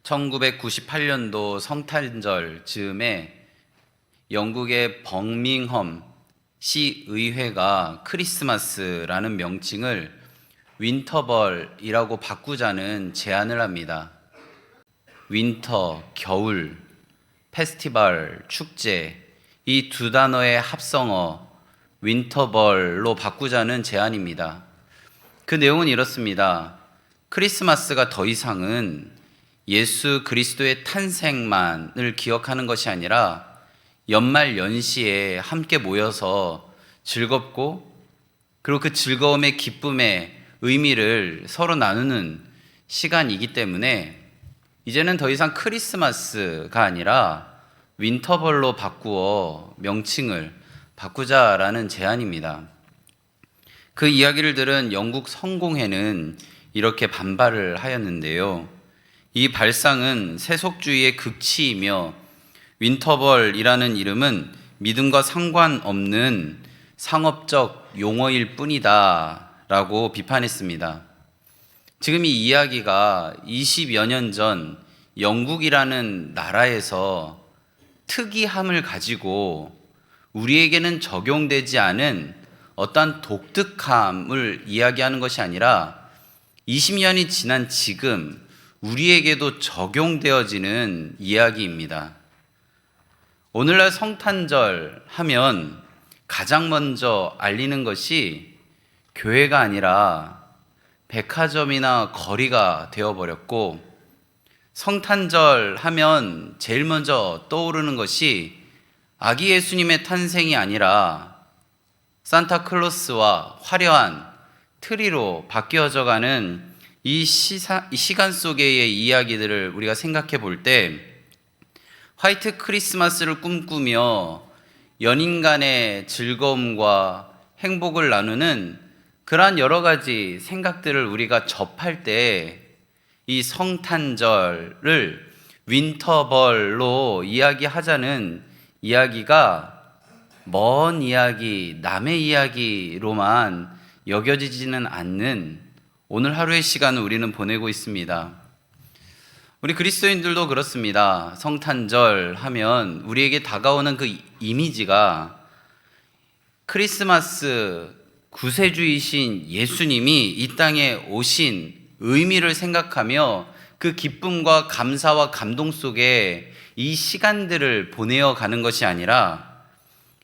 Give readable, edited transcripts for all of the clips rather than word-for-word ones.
1998년도 성탄절 즈음에 영국의 버밍엄 시의회가 크리스마스라는 명칭을 윈터벌이라고 바꾸자는 제안을 합니다. 윈터, 겨울, 페스티벌, 축제, 이 두 단어의 합성어 윈터벌로 바꾸자는 제안입니다. 그 내용은 이렇습니다. 크리스마스가 더 이상은 예수 그리스도의 탄생만을 기억하는 것이 아니라 연말 연시에 함께 모여서 즐겁고 그리고 그 즐거움의 기쁨의 의미를 서로 나누는 시간이기 때문에 이제는 더 이상 크리스마스가 아니라 윈터벌로 바꾸어 명칭을 바꾸자라는 제안입니다. 그 이야기를 들은 영국 성공회는 이렇게 반발을 하였는데요. 이 발상은 세속주의의 극치이며 윈터벌이라는 이름은 믿음과 상관없는 상업적 용어일 뿐이다 라고 비판했습니다. 지금 이 이야기가 20여 년 전 영국이라는 나라에서 특이함을 가지고 우리에게는 적용되지 않은 어떠한 독특함을 이야기하는 것이 아니라 20년이 지난 지금 우리에게도 적용되어지는 이야기입니다. 오늘날 성탄절 하면 가장 먼저 알리는 것이 교회가 아니라 백화점이나 거리가 되어버렸고, 성탄절 하면 제일 먼저 떠오르는 것이 아기 예수님의 탄생이 아니라 산타클로스와 화려한 트리로 바뀌어져 가는 이 시간 속의 이야기들을 우리가 생각해 볼 때 화이트 크리스마스를 꿈꾸며 연인 간의 즐거움과 행복을 나누는 그러한 여러 가지 생각들을 우리가 접할 때 이 성탄절을 윈터벌로 이야기하자는 이야기가 먼 이야기, 남의 이야기로만 여겨지지는 않는 오늘 하루의 시간을 우리는 보내고 있습니다. 우리 그리스도인들도 그렇습니다. 성탄절 하면 우리에게 다가오는 그 이미지가 크리스마스 구세주이신 예수님이 이 땅에 오신 의미를 생각하며 그 기쁨과 감사와 감동 속에 이 시간들을 보내어 가는 것이 아니라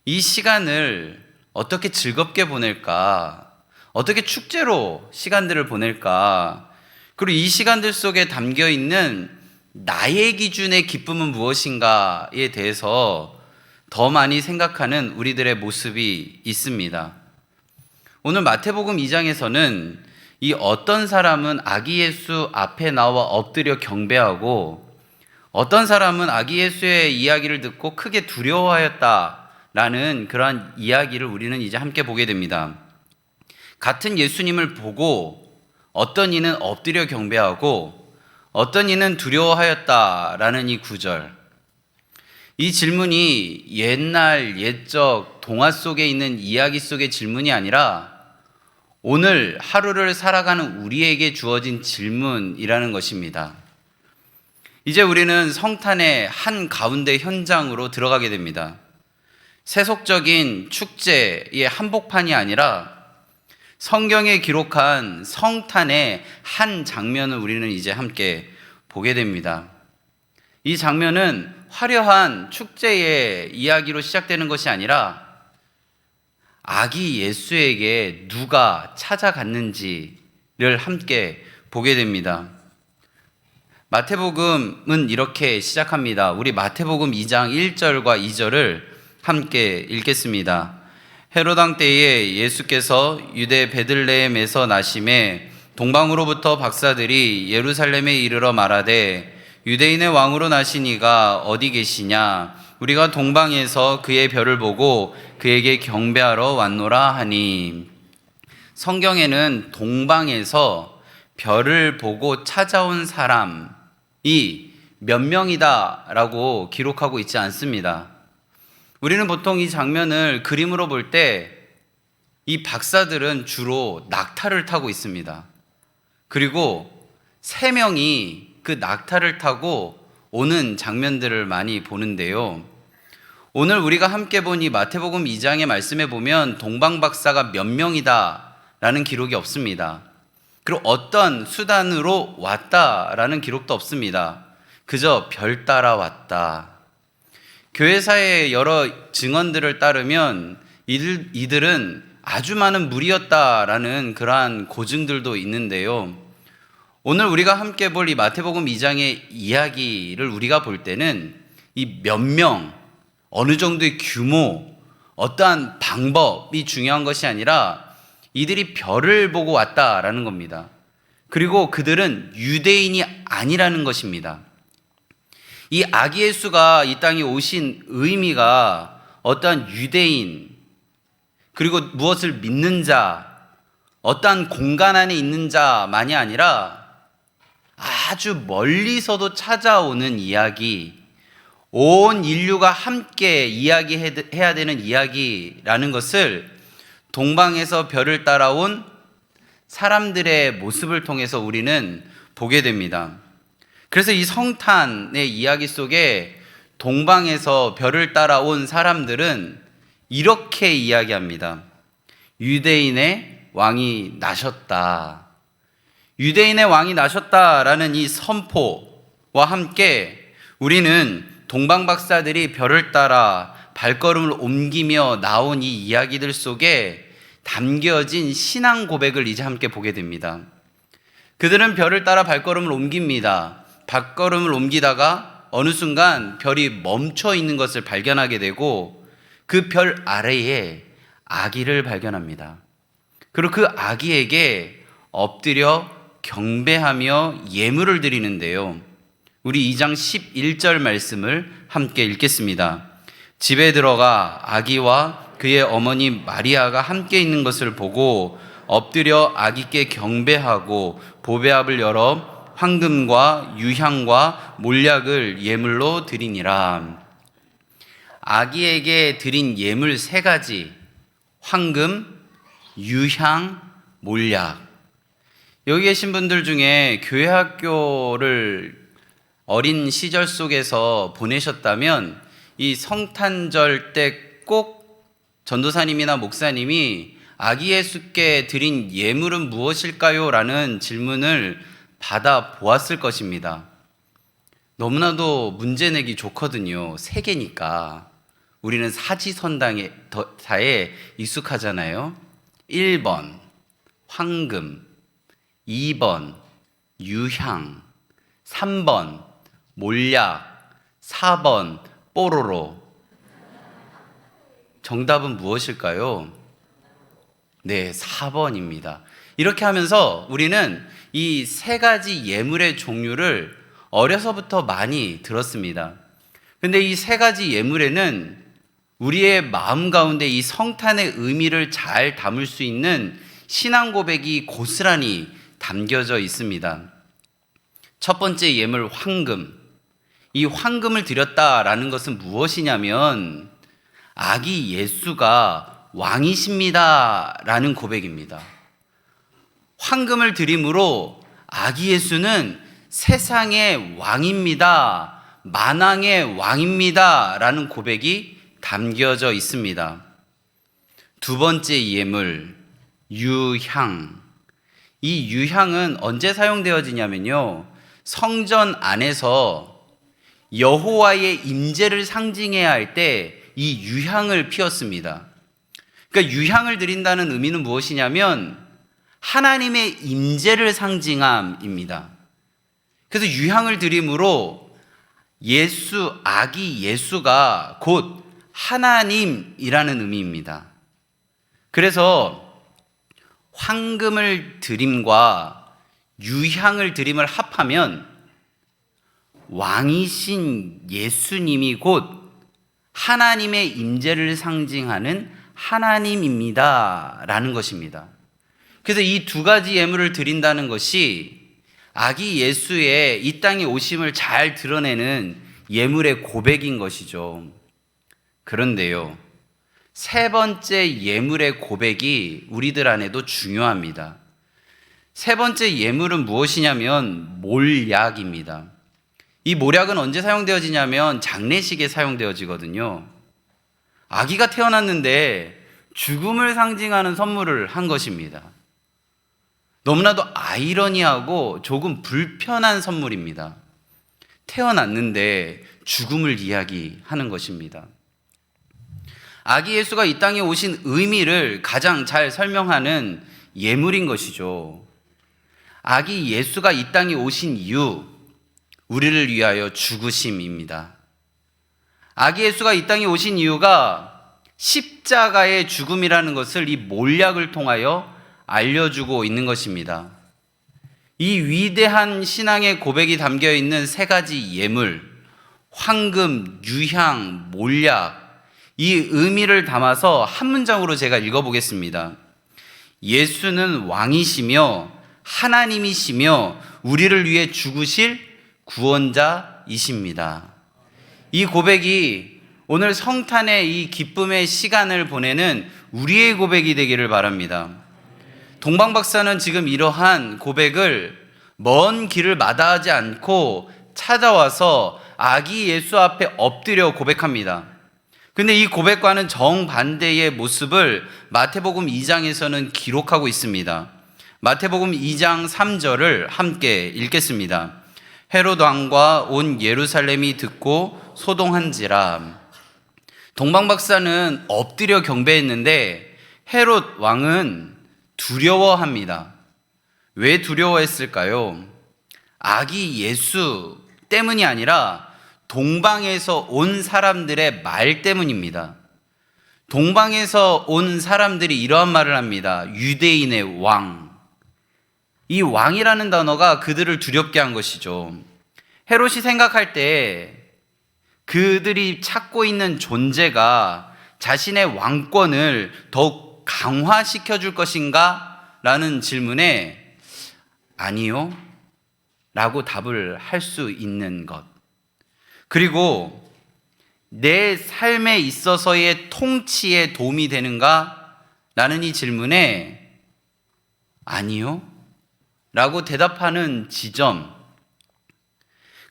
이 시간을 어떻게 즐겁게 보낼까, 어떻게 축제로 시간들을 보낼까, 그리고 이 시간들 속에 담겨 있는 나의 기준의 기쁨은 무엇인가에 대해서 더 많이 생각하는 우리들의 모습이 있습니다. 오늘 마태복음 2장에서는 이 어떤 사람은 아기 예수 앞에 나와 엎드려 경배하고 어떤 사람은 아기 예수의 이야기를 듣고 크게 두려워하였다라는 그러한 이야기를 우리는 이제 함께 보게 됩니다. 같은 예수님을 보고 어떤 이는 엎드려 경배하고 어떤 이는 두려워하였다라는 이 구절, 이 질문이 옛날 옛적 동화 속에 있는 이야기 속의 질문이 아니라 오늘 하루를 살아가는 우리에게 주어진 질문이라는 것입니다. 이제 우리는 성탄의 한 가운데 현장으로 들어가게 됩니다. 세속적인 축제의 한복판이 아니라 성경에 기록한 성탄의 한 장면을 우리는 이제 함께 보게 됩니다. 이 장면은 화려한 축제의 이야기로 시작되는 것이 아니라 아기 예수에게 누가 찾아갔는지를 함께 보게 됩니다. 마태복음은 이렇게 시작합니다. 우리 마태복음 2장 1절과 2절을 함께 읽겠습니다. 헤롯 왕 때에 예수께서 유대 베들레헴에서 나심에 동방으로부터 박사들이 예루살렘에 이르러 말하되 유대인의 왕으로 나신 이가 어디 계시냐? 우리가 동방에서 그의 별을 보고 그에게 경배하러 왔노라 하니. 성경에는 동방에서 별을 보고 찾아온 사람이 몇 명이다 라고 기록하고 있지 않습니다. 우리는 보통 이 장면을 그림으로 볼 때 이 박사들은 주로 낙타를 타고 있습니다. 그리고 3명이 그 낙타를 타고 오는 장면들을 많이 보는데요. 오늘 우리가 함께 본 이 마태복음 2장의 말씀에 보면 동방박사가 몇 명이다 라는 기록이 없습니다. 그리고 어떤 수단으로 왔다라는 기록도 없습니다. 그저 별 따라 왔다. 교회사의 여러 증언들을 따르면 이들은 아주 많은 무리였다라는 그러한 고증들도 있는데요. 오늘 우리가 함께 볼 이 마태복음 2장의 이야기를 우리가 볼 때는 이 몇 명, 어느 정도의 규모, 어떠한 방법이 중요한 것이 아니라 이들이 별을 보고 왔다라는 겁니다. 그리고 그들은 유대인이 아니라는 것입니다. 이 아기 예수가 이 땅에 오신 의미가 어떠한 유대인, 그리고 무엇을 믿는 자, 어떠한 공간 안에 있는 자만이 아니라 아주 멀리서도 찾아오는 이야기, 온 인류가 함께 이야기해야 되는 이야기라는 것을 동방에서 별을 따라온 사람들의 모습을 통해서 우리는 보게 됩니다. 그래서 이 성탄의 이야기 속에 동방에서 별을 따라온 사람들은 이렇게 이야기합니다. 유대인의 왕이 나셨다. 유대인의 왕이 나셨다라는 이 선포와 함께 우리는 동방박사들이 별을 따라 발걸음을 옮기며 나온 이 이야기들 속에 담겨진 신앙 고백을 이제 함께 보게 됩니다. 그들은 별을 따라 발걸음을 옮깁니다. 발걸음을 옮기다가 어느 순간 별이 멈춰 있는 것을 발견하게 되고 그 별 아래에 아기를 발견합니다. 그리고 그 아기에게 엎드려 경배하며 예물을 드리는데요. 우리 2장 11절 말씀을 함께 읽겠습니다. 집에 들어가 아기와 그의 어머니 마리아가 함께 있는 것을 보고 엎드려 아기께 경배하고 보배압을 열어 황금과 유향과 몰약을 예물로 드리니라. 아기에게 드린 예물 3가지, 황금, 유향, 몰약. 여기 계신 분들 중에 교회 학교를 어린 시절 속에서 보내셨다면 이 성탄절 때 꼭 전도사님이나 목사님이 아기 예수께 드린 예물은 무엇일까요? 라는 질문을 받아 보았을 것입니다. 너무나도 문제 내기 좋거든요. 3개니까. 우리는 사지선다에 익숙하잖아요. 1번 황금, 2번 유향, 3번 몰약, 4번 뽀로로. 정답은 무엇일까요? 네, 4번입니다. 이렇게 하면서 우리는 이 3가지 예물의 종류를 어려서부터 많이 들었습니다. 근데 이 3가지 예물에는 우리의 마음 가운데 이 성탄의 의미를 잘 담을 수 있는 신앙 고백이 고스란히 담겨져 있습니다. 첫 번째 예물 황금. 이 황금을 드렸다라는 것은 무엇이냐면 아기 예수가 왕이십니다 라는 고백입니다. 황금을 드림으로 아기 예수는 세상의 왕입니다, 만왕의 왕입니다 라는 고백이 담겨져 있습니다. 두 번째 예물 유향. 이 유향은 언제 사용되어지냐면요, 성전 안에서 여호와의 임재를 상징해야 할 때 이 유향을 피웠습니다. 그러니까 유향을 드린다는 의미는 무엇이냐면 하나님의 임재를 상징함입니다. 그래서 유향을 드림으로 아기 예수가 곧 하나님이라는 의미입니다. 그래서 황금을 드림과 유향을 드림을 합하면 왕이신 예수님이 곧 하나님의 임재를 상징하는 하나님입니다 라는 것입니다. 그래서 이 2가지 예물을 드린다는 것이 아기 예수의 이 땅에 오심을 잘 드러내는 예물의 고백인 것이죠. 그런데요, 3번째 예물의 고백이 우리들 안에도 중요합니다. 세 번째 예물은 무엇이냐면 몰약입니다. 이 몰약은 언제 사용되어지냐면 장례식에 사용되어지거든요. 아기가 태어났는데 죽음을 상징하는 선물을 한 것입니다. 너무나도 아이러니하고 조금 불편한 선물입니다. 태어났는데 죽음을 이야기하는 것입니다. 아기 예수가 이 땅에 오신 의미를 가장 잘 설명하는 예물인 것이죠. 아기 예수가 이 땅에 오신 이유, 우리를 위하여 죽으심입니다. 아기 예수가 이 땅에 오신 이유가 십자가의 죽음이라는 것을 이 몰약을 통하여 알려주고 있는 것입니다. 이 위대한 신앙의 고백이 담겨 있는 세 가지 예물, 황금, 유향, 몰약, 이 의미를 담아서 한 문장으로 제가 읽어보겠습니다. 예수는 왕이시며 하나님이시며 우리를 위해 죽으실 구원자이십니다. 이 고백이 오늘 성탄의 이 기쁨의 시간을 보내는 우리의 고백이 되기를 바랍니다. 동방박사는 지금 이러한 고백을 먼 길을 마다하지 않고 찾아와서 아기 예수 앞에 엎드려 고백합니다. 근데 이 고백과는 정반대의 모습을 마태복음 2장에서는 기록하고 있습니다. 마태복음 2장 3절을 함께 읽겠습니다. 헤롯 왕과 온 예루살렘이 듣고 소동한지라. 동방박사는 엎드려 경배했는데 헤롯 왕은 두려워합니다. 왜 두려워했을까요? 아기 예수 때문이 아니라 동방에서 온 사람들의 말 때문입니다. 동방에서 온 사람들이 이러한 말을 합니다. 유대인의 왕. 이 왕이라는 단어가 그들을 두렵게 한 것이죠. 헤롯이 생각할 때 그들이 찾고 있는 존재가 자신의 왕권을 더욱 강화시켜 줄 것인가? 라는 질문에 아니요 라고 답을 할 수 있는 것. 그리고 내 삶에 있어서의 통치에 도움이 되는가? 라는 이 질문에 아니요 라고 대답하는 지점,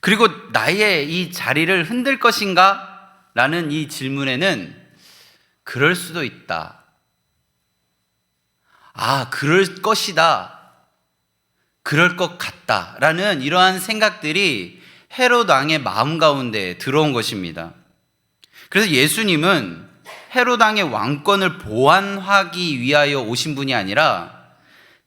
그리고 나의 이 자리를 흔들 것인가? 라는 이 질문에는 그럴 수도 있다. 그럴 것이다. 그럴 것 같다. 라는 이러한 생각들이 헤롯 왕의 마음 가운데 들어온 것입니다. 그래서 예수님은 헤롯 왕의 왕권을 보완하기 위하여 오신 분이 아니라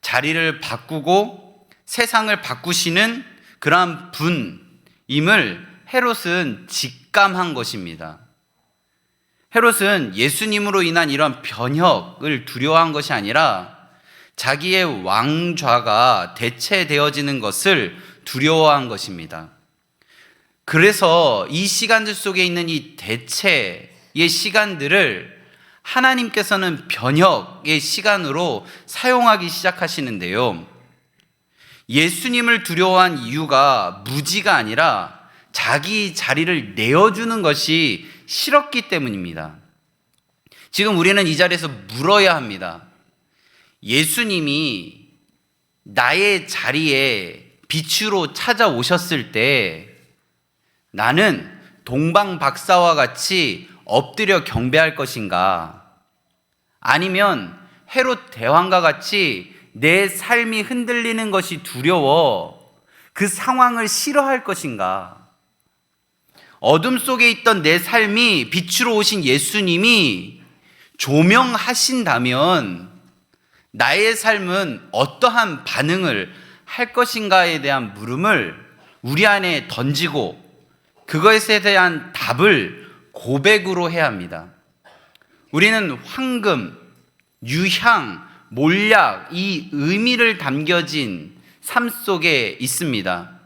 자리를 바꾸고 세상을 바꾸시는 그러한 분임을 헤롯은 직감한 것입니다. 헤롯은 예수님으로 인한 이러한 변혁을 두려워한 것이 아니라 자기의 왕좌가 대체되어지는 것을 두려워한 것입니다. 그래서 이 시간들 속에 있는 이 대체의 시간들을 하나님께서는 변혁의 시간으로 사용하기 시작하시는데요. 예수님을 두려워한 이유가 무지가 아니라 자기 자리를 내어주는 것이 싫었기 때문입니다. 지금 우리는 이 자리에서 물어야 합니다. 예수님이 나의 자리에 빛으로 찾아오셨을 때 나는 동방 박사와 같이 엎드려 경배할 것인가? 아니면 헤롯 대왕과 같이 내 삶이 흔들리는 것이 두려워 그 상황을 싫어할 것인가? 어둠 속에 있던 내 삶이 빛으로 오신 예수님이 조명하신다면 나의 삶은 어떠한 반응을 할 것인가에 대한 물음을 우리 안에 던지고 그것에 대한 답을 고백으로 해야 합니다. 우리는 황금, 유향, 몰약, 이 의미를 담겨진 삶 속에 있습니다.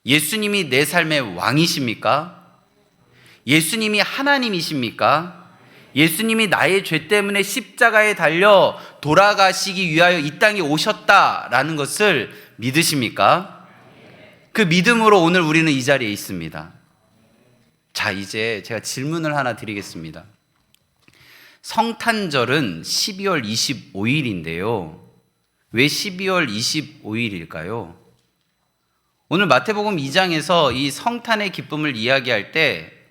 예수님이 내 삶의 왕이십니까? 예수님이 하나님이십니까? 예수님이 나의 죄 때문에 십자가에 달려 돌아가시기 위하여 이 땅에 오셨다라는 것을 믿으십니까? 그 믿음으로 오늘 우리는 이 자리에 있습니다. 자, 이제 제가 질문을 하나 드리겠습니다. 성탄절은 12월 25일인데요. 왜 12월 25일일까요? 오늘 마태복음 2장에서 이 성탄의 기쁨을 이야기할 때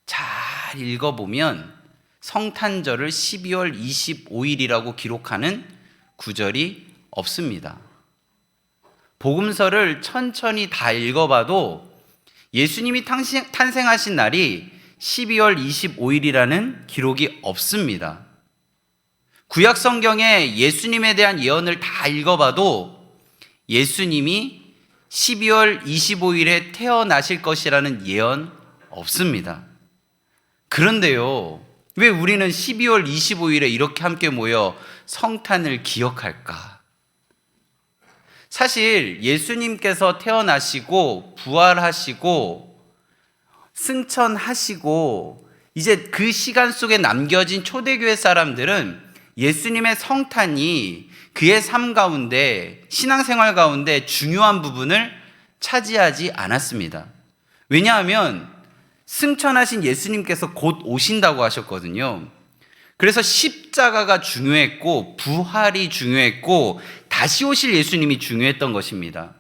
잘 읽어보면 성탄절을 12월 25일이라고 기록하는 구절이 없습니다. 복음서를 천천히 다 읽어봐도 예수님이 탄생하신 날이 12월 25일이라는 기록이 없습니다. 구약 성경에 예수님에 대한 예언을 다 읽어봐도 예수님이 12월 25일에 태어나실 것이라는 예언 없습니다. 그런데요, 왜 우리는 12월 25일에 이렇게 함께 모여 성탄을 기억할까? 사실 예수님께서 태어나시고 부활하시고 승천하시고 이제 그 시간 속에 남겨진 초대교회 사람들은 예수님의 성탄이 그의 삶 가운데, 신앙생활 가운데 중요한 부분을 차지하지 않았습니다. 왜냐하면 승천하신 예수님께서 곧 오신다고 하셨거든요. 그래서 십자가가 중요했고 부활이 중요했고 다시 오실 예수님이 중요했던 것입니다.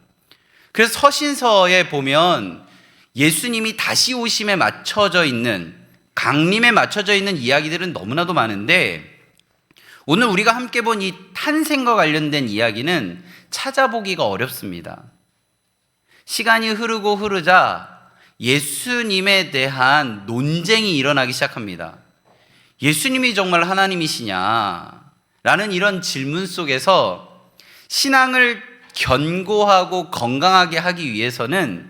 그래서 서신서에 보면 예수님이 다시 오심에 맞춰져 있는, 강림에 맞춰져 있는 이야기들은 너무나도 많은데 오늘 우리가 함께 본 이 탄생과 관련된 이야기는 찾아보기가 어렵습니다. 시간이 흐르자 예수님에 대한 논쟁이 일어나기 시작합니다. 예수님이 정말 하나님이시냐? 라는 이런 질문 속에서 신앙을 견고하고 건강하게 하기 위해서는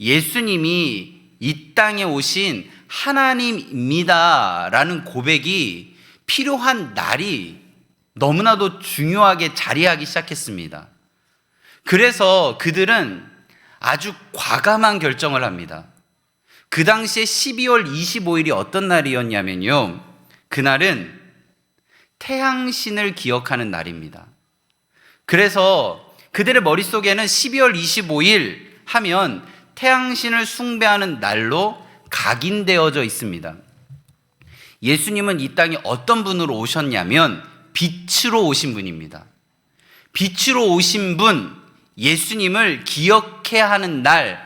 예수님이 이 땅에 오신 하나님입니다 라는 고백이 필요한 날이 너무나도 중요하게 자리하기 시작했습니다. 그래서 그들은 아주 과감한 결정을 합니다. 그 당시에 12월 25일이 어떤 날이었냐면요, 그날은 태양신을 기억하는 날입니다. 그래서 그들의 머릿속에는 12월 25일 하면 태양신을 숭배하는 날로 각인되어져 있습니다. 예수님은 이 땅에 어떤 분으로 오셨냐면 빛으로 오신 분입니다. 빛으로 오신 분, 예수님을 기억해야 하는 날,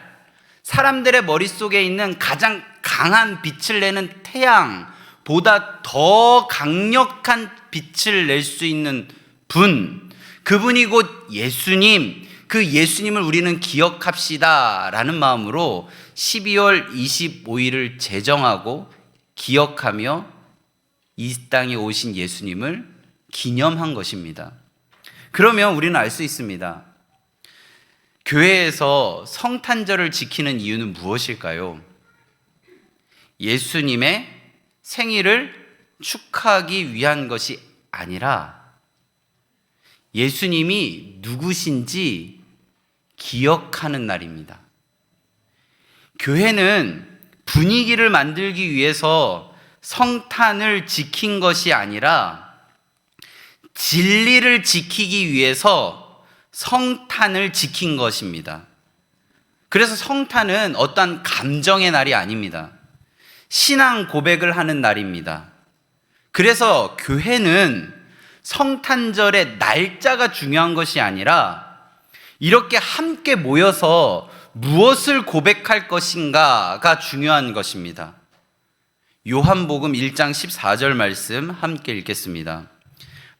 사람들의 머릿속에 있는 가장 강한 빛을 내는 태양보다 더 강력한 빛을 낼 수 있는 분, 그분이 곧 예수님, 그 예수님을 우리는 기억합시다 라는 마음으로 12월 25일을 제정하고 기억하며 이 땅에 오신 예수님을 기념한 것입니다. 그러면 우리는 알 수 있습니다. 교회에서 성탄절을 지키는 이유는 무엇일까요? 예수님의 생일을 축하하기 위한 것이 아니라 예수님이 누구신지 기억하는 날입니다. 교회는 분위기를 만들기 위해서 성탄을 지킨 것이 아니라 진리를 지키기 위해서 성탄을 지킨 것입니다. 그래서 성탄은 어떠한 감정의 날이 아닙니다. 신앙 고백을 하는 날입니다. 그래서 교회는 성탄절의 날짜가 중요한 것이 아니라 이렇게 함께 모여서 무엇을 고백할 것인가가 중요한 것입니다. 요한복음 1장 14절 말씀 함께 읽겠습니다.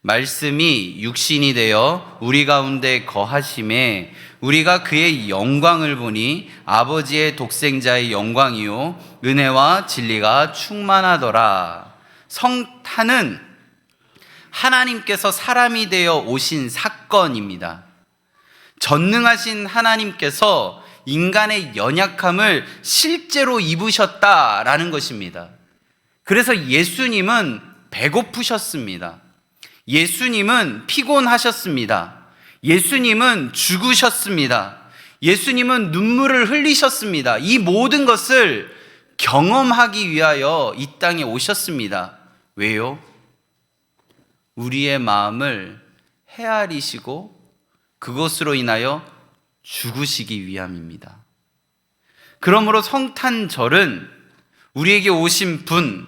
말씀이 육신이 되어 우리 가운데 거하심에 우리가 그의 영광을 보니 아버지의 독생자의 영광이요 은혜와 진리가 충만하더라. 성탄은 하나님께서 사람이 되어 오신 사건입니다. 전능하신 하나님께서 인간의 연약함을 실제로 입으셨다라는 것입니다. 그래서 예수님은 배고프셨습니다. 예수님은 피곤하셨습니다. 예수님은 죽으셨습니다. 예수님은 눈물을 흘리셨습니다. 이 모든 것을 경험하기 위하여 이 땅에 오셨습니다. 왜요? 우리의 마음을 헤아리시고 그것으로 인하여 죽으시기 위함입니다. 그러므로 성탄절은 우리에게 오신 분,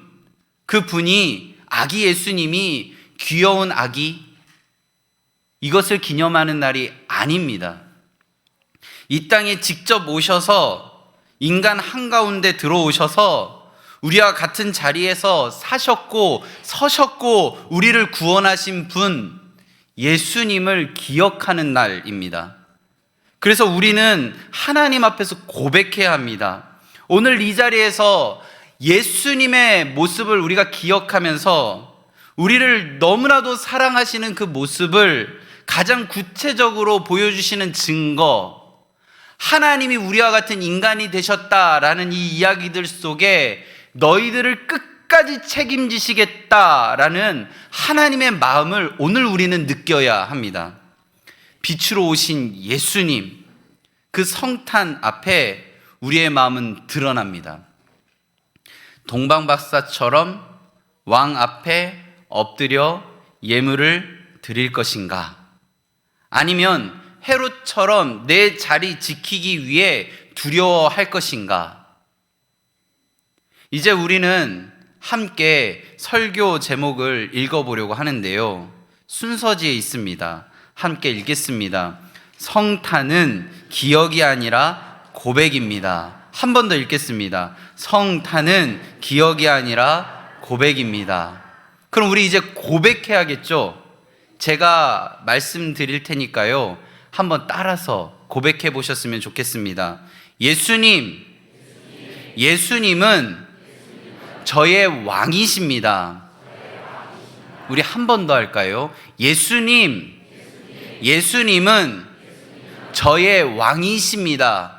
그 분이 아기 예수님이 귀여운 아기, 이것을 기념하는 날이 아닙니다. 이 땅에 직접 오셔서 인간 한가운데 들어오셔서 우리와 같은 자리에서 사셨고 서셨고 우리를 구원하신 분 예수님을 기억하는 날입니다. 그래서 우리는 하나님 앞에서 고백해야 합니다. 오늘 이 자리에서 예수님의 모습을 우리가 기억하면서 우리를 너무나도 사랑하시는 그 모습을 가장 구체적으로 보여주시는 증거, 하나님이 우리와 같은 인간이 되셨다라는 이 이야기들 속에 너희들을 끝까지 책임지시겠다라는 하나님의 마음을 오늘 우리는 느껴야 합니다. 빛으로 오신 예수님, 그 성탄 앞에 우리의 마음은 드러납니다. 동방박사처럼 왕 앞에 엎드려 예물을 드릴 것인가? 아니면 헤롯처럼 내 자리 지키기 위해 두려워할 것인가? 이제 우리는 함께 설교 제목을 읽어보려고 하는데요. 순서지에 있습니다. 함께 읽겠습니다. 성탄은 기억이 아니라 고백입니다. 한 번 더 읽겠습니다. 성탄은 기억이 아니라 고백입니다. 그럼 우리 이제 고백해야겠죠? 제가 말씀드릴 테니까요. 한번 따라서 고백해 보셨으면 좋겠습니다. 예수님은 저의 왕이십니다. 우리 한 번 더 할까요? 예수님은 저의 왕이십니다.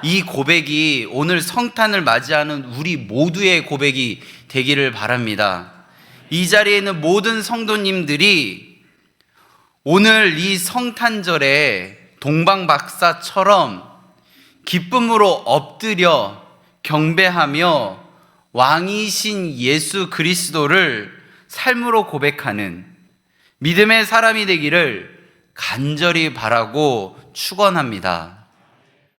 이 고백이 오늘 성탄을 맞이하는 우리 모두의 고백이 되기를 바랍니다. 이 자리에 있는 모든 성도님들이 오늘 이 성탄절에 동방박사처럼 기쁨으로 엎드려 경배하며 왕이신 예수 그리스도를 삶으로 고백하는 믿음의 사람이 되기를 간절히 바라고 축원합니다.